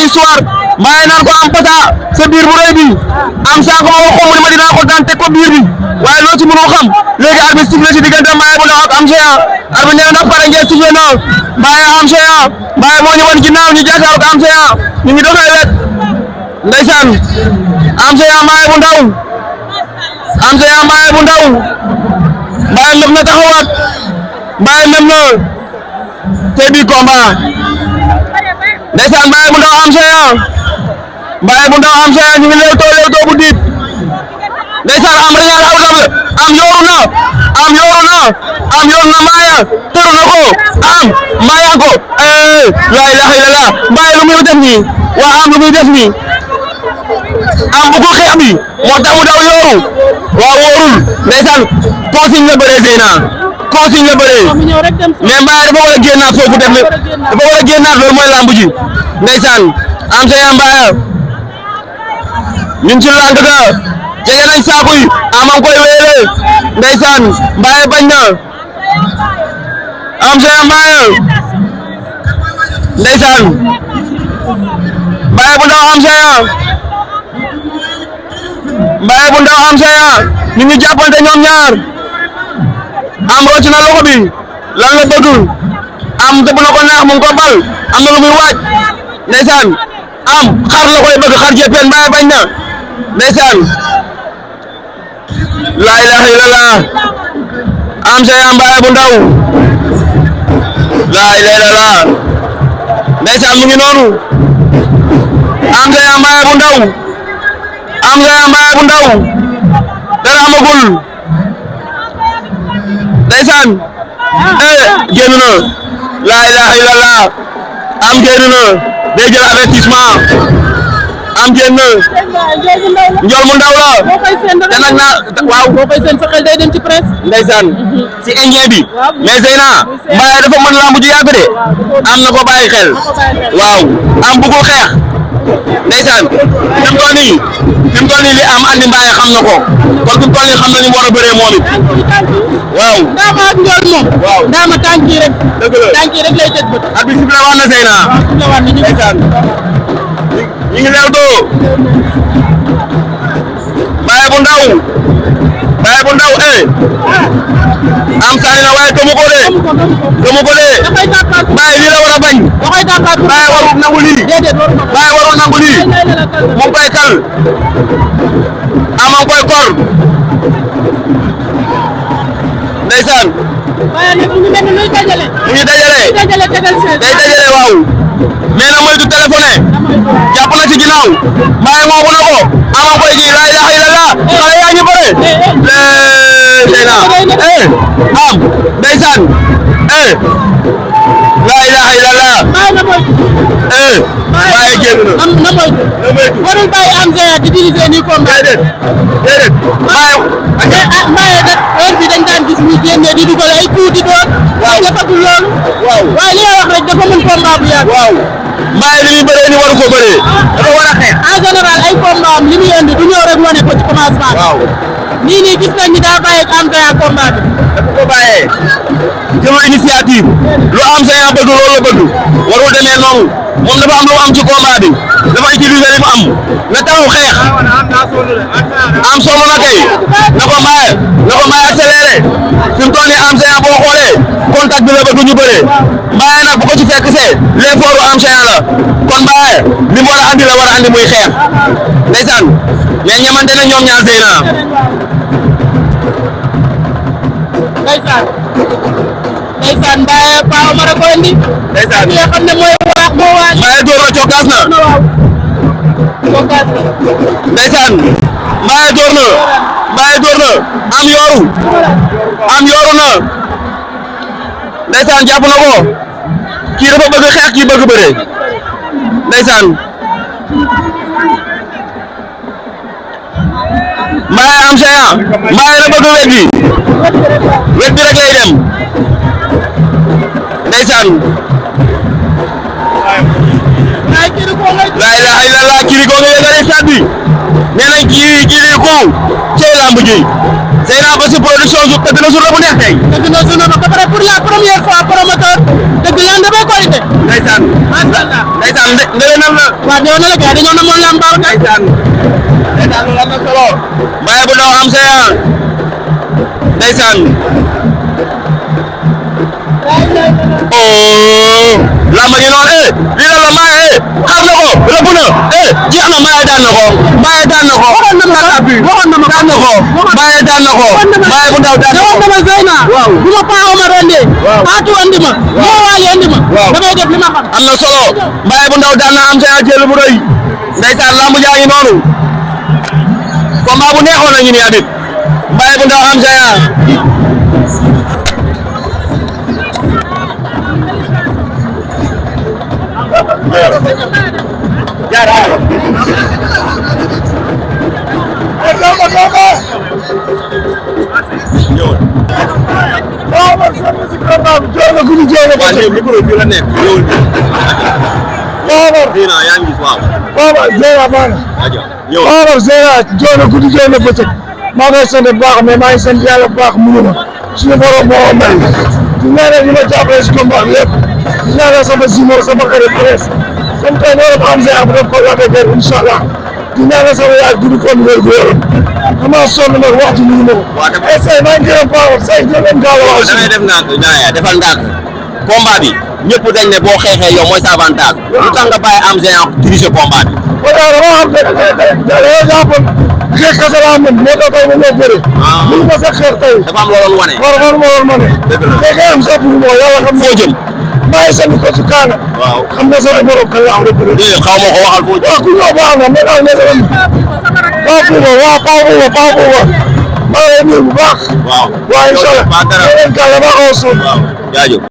l'histoire Mbaye naan ko am pata sa biir bu rëy bi am saako ma wax ko mu ne ma dinaa ko daan teg ko biir bi waaye loo ci mënul xam léegi arbitre sifflé ci diggante Mbaye bu ndaw ak am géant arbitre nee na pare ngeen sifflé na Mbaye am géant Mbaye moo ñu wan ginnaaw ñu jàkkaarloo ak am géant ñu ngi doxee wet ndeysaan am géant Mbaye bu ndaw am géant Mbaye bu ndaw Mbaye lëf na taxawaat Mbaye lëf na tey bi combat ndeysaan Mbaye bu ndaw am géant Mbaye bu ndaw am géant ñu ngi leewtoo bu diib ndeysaan am reñaan aw na am yooru na Mbaye tëru na ko am Mbaye ko la ilaha illallah Mbaye lu muy def nii waa am lu muy def nii am bu ko xeex bi moo tax mu daw yooru waa wóorul ndeysaan consigne la bëree Zeyna consigne la bëree mais Mbaye dafa war a génnaat foofu def dafa war a génnaat loolu mooy lambu ji ndeysaan am géant Mbaye ñun ci lànk ga jege nañ saako yi amam koy wéere ndeysaan Mbaye bañ na am géant Mbaye ndeysaan Mbaye bu ndaw am géant Mbaye bu ndaw am géant ñu ngi jàppante ñoom ñaar am rocc na loxo bi lan la bëgg am te bu na ko neex mu ngi ko bal am na lu muy waaj ndeysaan am xar la koy bëgg xar jéppeen Mbaye bañ na ndeysaan la ilaha illallah am géant Mbaye bu ndaw la ilaha illallah ndeysaan mu ngi noonu am géant Mbaye bu ndaw am géant Mbaye bu ndaw dara amagul ndeysaan génn na la ilaha illallah am génn na day jël avertissement am génn na njool mu ndaw la te nag naa waaw boo koy seen sa xel day dem ci presse ndeysaan ci indien bi mais Zeyna Mbaye dafa mën lamb ju yàgg de am na ko bàyyi xel waaw am bugul xeex ndeysaan fi mu toll nii li am andi Mbaye xam na ko kon fi mu toll nii xam na ni mu war a bëree moom it waaw Ndama ak Ndiol moom waaw Ndama tànk yi rek dëgg la tànk yi rek lay tëj bët ak bi sifflé waat na Zeyna ndeysaan ñu ngi leew doo Mbaye bu ndaw am sànni na waaye gëmu ko de Mbaye lii la war a bañ Mbaye warul nangu lii Mbaye warul nangu lii mu ngi koy kal amam koy kor ndeysaan mu ngi dajale day dajale waaw mais na moytu téléphoné jàpp na ci ginnaaw Mbaye moomu na ko amam koy ji la ilaha illallah xale yaa ngi bëre Zeyna am ndeysaan la ilaha illallah Mbaye génn na moytu warul bàyyi am géant di diriger nii combat déedéet Mbaye nag heure bi dañ daan gis muy génne di dugal ay coup di doon waaye defagul loolu waaye li nga wax rek dafa mën combat bu yàgg waaw Mbaye li muy bëree ni waru ko bëree dafa war a xeex en général ay combat am li muy indi du ñëw rek wane ko ci commencement waaw nii gis nañ ni daa bàyyi ak am géant combat bi dafa ko bàyyee jëlul initiative lu am géant bëgg loolu la bëgg warul demee noonu moom dafa am lu mu am ci combat bi dafa utiliser li mu am na taxaw xeex am sonn na kay na ko Mbaye accéléré fi mu toll nii am géant boo xoolee contact bi la bëgg ñu bëree Mbaye nag bu ko ci fekk see l'effort am géant la kon Mbaye li mu war a andi la war a andi muy xeex ndeysaan mais ñamante na ñoom ñaar Zeyna ndeysaan Mbaye Pa Omar a ko indi ndeysaan nga xam ne mooy waaj Mbaye door na cokkaas na ndeysaan Mbaye door na am yooru na ndeysaan jàpp na ko kii dafa bëgg xeex kii bëgg bëre ndeysaan Mbaye am géant Mbaye na bëgg wet bi rek lay dem ndeysaan la ilaha illallah kii ko nga yëgale stade bi nee nañ kii coup ci lamb ji Zeyna ba si production su tëgg na journée bu neex tey. dëgg na journée ba pare pour la première fois promoteur dëgg lendemain Korité. ndeysaan ndeysaan ndewenal la. waaw ñëw na la gars dañoo namoon lamb baax na. ndeysaan loolu am na solo. Mbaye bu ndaw am Géant ndeysaan. oh lamb ngi noonu lii la la Mbaye xaar na ko rëbb na jeex na Mbaye daan na ko Mbaye daan na ko waxoon na ma daan na ko Mbaye daan na ko Mbaye bu ndaw daan na ko dama Zeyna bu ma Paa Omar andi Fatou andi ma moo waali andi ma damay def li ma xam am na solo Mbaye bu ndaw daan na am Géant jël bu rëy ndeysaan lamb jaa ngi noonu combat bu neexoon na ñu ni Habib Mbaye bu ndaw am Géant maa ngi sant bu baax mais maa ngi sant yàlla bu baax mënu ma suñu borom moo may di ñaanal ñi ma jàppale si combat bi yëpp di ñaanal sama zimor sama xarit presse comme tey loolu am Géant bu def ko la dëgër incha allah di ñaanal sama yaay gudd fan wér gu yaram damaa sonn nag waxtu ñu ma ko. waaw say maa ngi gërëm Paa say jël leen gaaw a wax. da ngay def ndànk defal ndànk combat bi ñëpp dañ ne boo xeexee yow mooy sa avantage. lu tax nga bàyyi am Géant diriger combat bi. voilà dama xam ne dañoo jàppoon xeex kese laa mën moo tax tey ma ñëw bëri. mënu ma sax xeex tey. dafa am loolu wane. war ma woon ma ne. dëgg la mais xëy na sax pour moo yàlla xam. foo jëm. maa ngi sant ko ci Kaana. waaw xam nga sama borom kan la am rek. déedéet xaw ma ko waxal foo jëm. waaw ku ñëw baax na mais daal ne sama. Paa Bouba waaw Paa Bouba maa ngi lay nuyu bu baax. waaw waaw incha allah. waaw dara maa ngi leen kàlla maa xaw a sonn. waaw jaajëf.